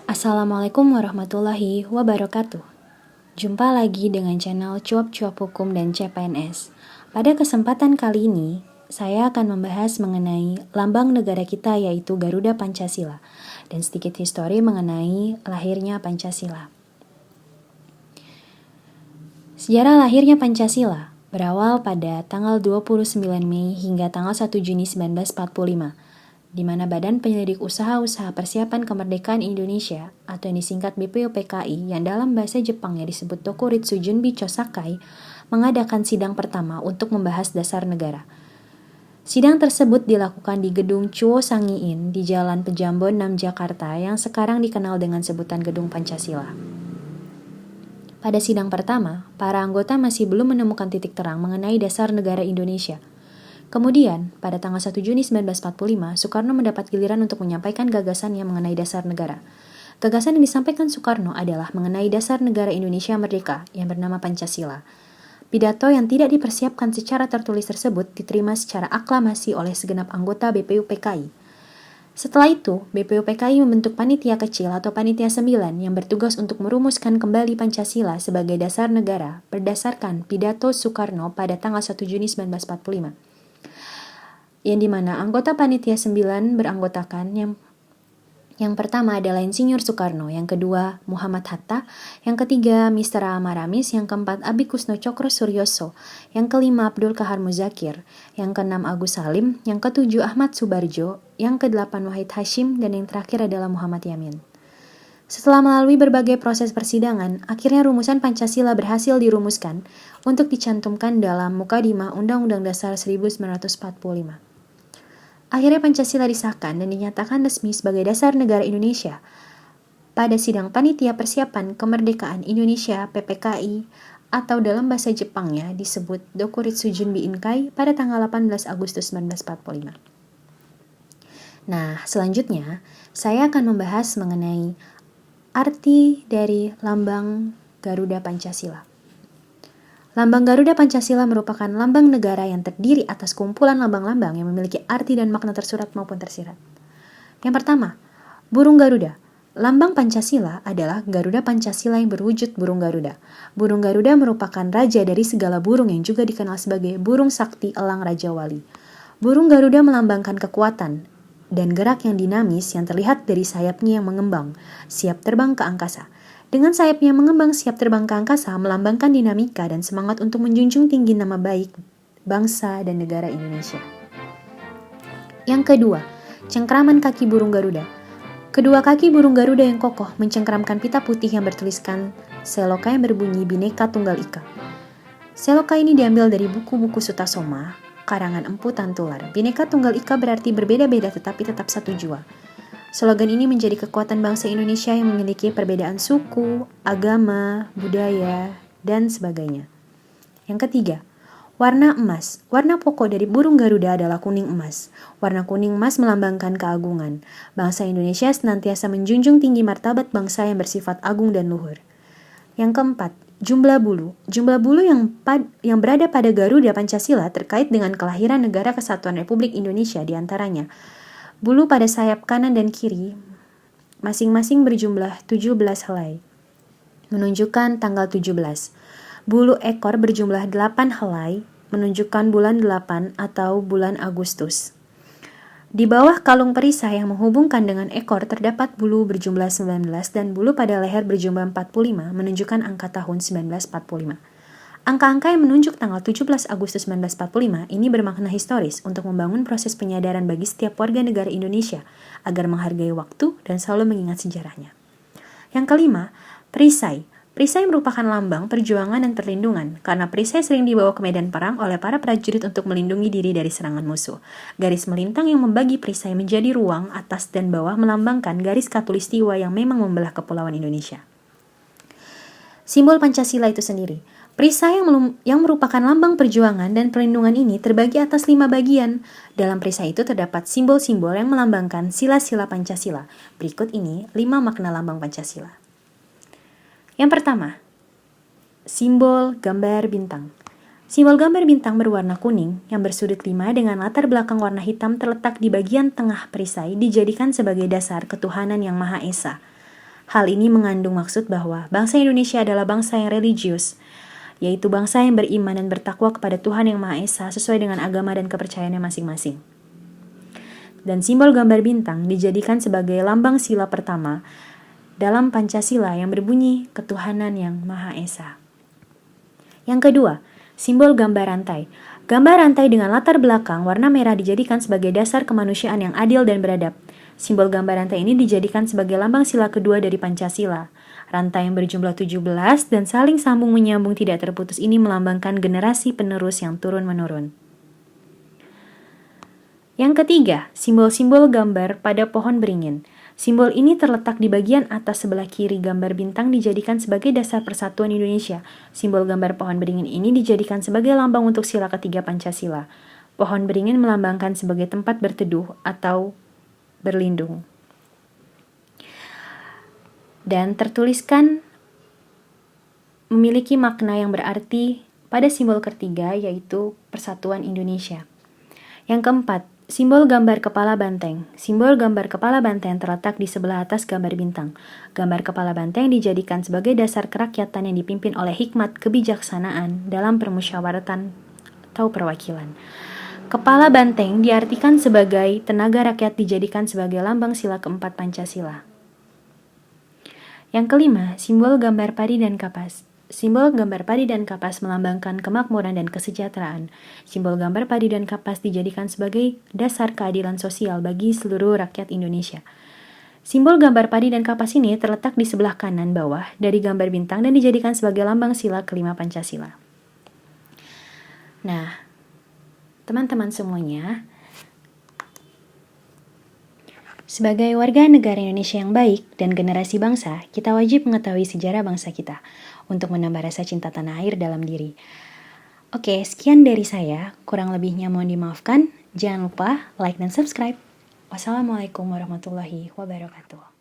Assalamualaikum warahmatullahi wabarakatuh. Jumpa lagi dengan channel Cuap-Cuap Hukum dan CPNS. Pada kesempatan kali ini, saya akan membahas mengenai lambang negara kita yaitu Garuda Pancasila dan sedikit histori mengenai lahirnya Pancasila. Sejarah lahirnya Pancasila berawal pada tanggal 29 Mei hingga tanggal 1 Juni 1945. Di mana Badan Penyelidik Usaha-Usaha Persiapan Kemerdekaan Indonesia atau yang disingkat BPUPKI yang dalam bahasa Jepangnya disebut Dokuritsu Junbi Chosakai mengadakan sidang pertama untuk membahas dasar negara. Sidang tersebut dilakukan di Gedung Chuo Sangiin di Jalan Pejambon 6 Jakarta yang sekarang dikenal dengan sebutan Gedung Pancasila. Pada sidang pertama, para anggota masih belum menemukan titik terang mengenai dasar negara Indonesia. Kemudian, pada tanggal 1 Juni 1945, Soekarno mendapat giliran untuk menyampaikan gagasannya mengenai dasar negara. Gagasan yang disampaikan Soekarno adalah mengenai dasar negara Indonesia merdeka yang bernama Pancasila. Pidato yang tidak dipersiapkan secara tertulis tersebut diterima secara aklamasi oleh segenap anggota BPUPKI. Setelah itu, BPUPKI membentuk panitia kecil atau panitia 9 yang bertugas untuk merumuskan kembali Pancasila sebagai dasar negara berdasarkan pidato Soekarno pada tanggal 1 Juni 1945. Yang dimana anggota panitia 9 beranggotakan yang pertama adalah Insinyur Soekarno, yang kedua Muhammad Hatta, yang ketiga Mr. Amaramis, yang keempat Abi Kusno Cokro Suryoso, yang kelima Abdul Kahar Muzakir, yang keenam Agus Salim, yang ketujuh Ahmad Subarjo, yang kedelapan Wahid Hashim, dan yang terakhir adalah Muhammad Yamin. Setelah melalui berbagai proses persidangan, akhirnya rumusan Pancasila berhasil dirumuskan untuk dicantumkan dalam Mukadimah Undang-Undang Dasar 1945. Akhirnya Pancasila disahkan dan dinyatakan resmi sebagai dasar negara Indonesia pada sidang Panitia Persiapan Kemerdekaan Indonesia PPKI atau dalam bahasa Jepangnya disebut Dokuritsu Junbi Inkai pada tanggal 18 Agustus 1945. Nah, selanjutnya saya akan membahas mengenai arti dari lambang Garuda Pancasila. Lambang Garuda Pancasila merupakan lambang negara yang terdiri atas kumpulan lambang-lambang yang memiliki arti dan makna tersurat maupun tersirat. Yang pertama, burung Garuda. Lambang Pancasila adalah Garuda Pancasila yang berwujud burung Garuda. Burung Garuda merupakan raja dari segala burung yang juga dikenal sebagai burung sakti elang Raja Wali. Burung Garuda melambangkan kekuatan dan gerak yang dinamis yang terlihat dari sayapnya yang mengembang, siap terbang ke angkasa. Dengan sayapnya mengembang siap terbang ke angkasa melambangkan dinamika dan semangat untuk menjunjung tinggi nama baik bangsa dan negara Indonesia. Yang kedua, cengkraman kaki burung Garuda. Kedua kaki burung Garuda yang kokoh mencengkramkan pita putih yang bertuliskan seloka yang berbunyi Bhinneka Tunggal Ika. Seloka ini diambil dari buku-buku Sutasoma, karangan Empu Tantular. Bhinneka Tunggal Ika berarti berbeda-beda tetapi tetap satu jua. Slogan ini menjadi kekuatan bangsa Indonesia yang memiliki perbedaan suku, agama, budaya, dan sebagainya. Yang ketiga, warna emas. Warna pokok dari burung Garuda adalah kuning emas. Warna kuning emas melambangkan keagungan. Bangsa Indonesia senantiasa menjunjung tinggi martabat bangsa yang bersifat agung dan luhur. Yang keempat, jumlah bulu. Jumlah bulu yang berada pada Garuda Pancasila terkait dengan kelahiran Negara Kesatuan Republik Indonesia diantaranya. Bulu pada sayap kanan dan kiri masing-masing berjumlah 17 helai, menunjukkan tanggal 17. Bulu ekor berjumlah 8 helai, menunjukkan bulan 8 atau bulan Agustus. Di bawah kalung perisai yang menghubungkan dengan ekor terdapat bulu berjumlah 19 dan bulu pada leher berjumlah 45, menunjukkan angka tahun 1945. Angka-angka yang menunjuk tanggal 17 Agustus 1945 ini bermakna historis untuk membangun proses penyadaran bagi setiap warga negara Indonesia agar menghargai waktu dan selalu mengingat sejarahnya. Yang kelima, perisai. Perisai merupakan lambang perjuangan dan perlindungan karena perisai sering dibawa ke medan perang oleh para prajurit untuk melindungi diri dari serangan musuh. Garis melintang yang membagi perisai menjadi ruang atas dan bawah melambangkan garis khatulistiwa yang memang membelah kepulauan Indonesia. Simbol Pancasila itu sendiri. Perisai yang merupakan lambang perjuangan dan perlindungan ini terbagi atas 5 bagian. Dalam perisai itu terdapat simbol-simbol yang melambangkan sila-sila Pancasila. Berikut ini 5 makna lambang Pancasila. Yang pertama, simbol gambar bintang. Simbol gambar bintang berwarna kuning yang bersudut 5 dengan latar belakang warna hitam terletak di bagian tengah perisai dijadikan sebagai dasar ketuhanan yang Maha Esa. Hal ini mengandung maksud bahwa bangsa Indonesia adalah bangsa yang religius, yaitu bangsa yang beriman dan bertakwa kepada Tuhan Yang Maha Esa sesuai dengan agama dan kepercayaannya masing-masing. Dan simbol gambar bintang dijadikan sebagai lambang sila pertama dalam Pancasila yang berbunyi ketuhanan Yang Maha Esa. Yang kedua, simbol gambar rantai. Gambar rantai dengan latar belakang warna merah dijadikan sebagai dasar kemanusiaan yang adil dan beradab. Simbol gambar rantai ini dijadikan sebagai lambang sila kedua dari Pancasila. Rantai yang berjumlah 17 dan saling sambung menyambung tidak terputus ini melambangkan generasi penerus yang turun-menurun. Yang ketiga, simbol-simbol gambar pada pohon beringin. Simbol ini terletak di bagian atas sebelah kiri gambar bintang dijadikan sebagai dasar persatuan Indonesia. Simbol gambar pohon beringin ini dijadikan sebagai lambang untuk sila ketiga Pancasila. Pohon beringin melambangkan sebagai tempat berteduh atau berlindung. Dan tertuliskan memiliki makna yang berarti pada simbol ketiga yaitu persatuan Indonesia. Yang keempat, simbol gambar kepala banteng. Simbol gambar kepala banteng terletak di sebelah atas gambar bintang. Gambar kepala banteng dijadikan sebagai dasar kerakyatan yang dipimpin oleh hikmat kebijaksanaan dalam permusyawaratan atau perwakilan. Kepala banteng diartikan sebagai tenaga rakyat dijadikan sebagai lambang sila keempat Pancasila. Yang kelima, simbol gambar padi dan kapas. Simbol gambar padi dan kapas melambangkan kemakmuran dan kesejahteraan. Simbol gambar padi dan kapas dijadikan sebagai dasar keadilan sosial bagi seluruh rakyat Indonesia. Simbol gambar padi dan kapas ini terletak di sebelah kanan bawah dari gambar bintang dan dijadikan sebagai lambang sila kelima Pancasila. Nah, teman-teman semuanya, sebagai warga negara Indonesia yang baik dan generasi bangsa, kita wajib mengetahui sejarah bangsa kita untuk menambah rasa cinta tanah air dalam diri. Oke, sekian dari saya. Kurang lebihnya mohon dimaafkan. Jangan lupa like dan subscribe. Wassalamualaikum warahmatullahi wabarakatuh.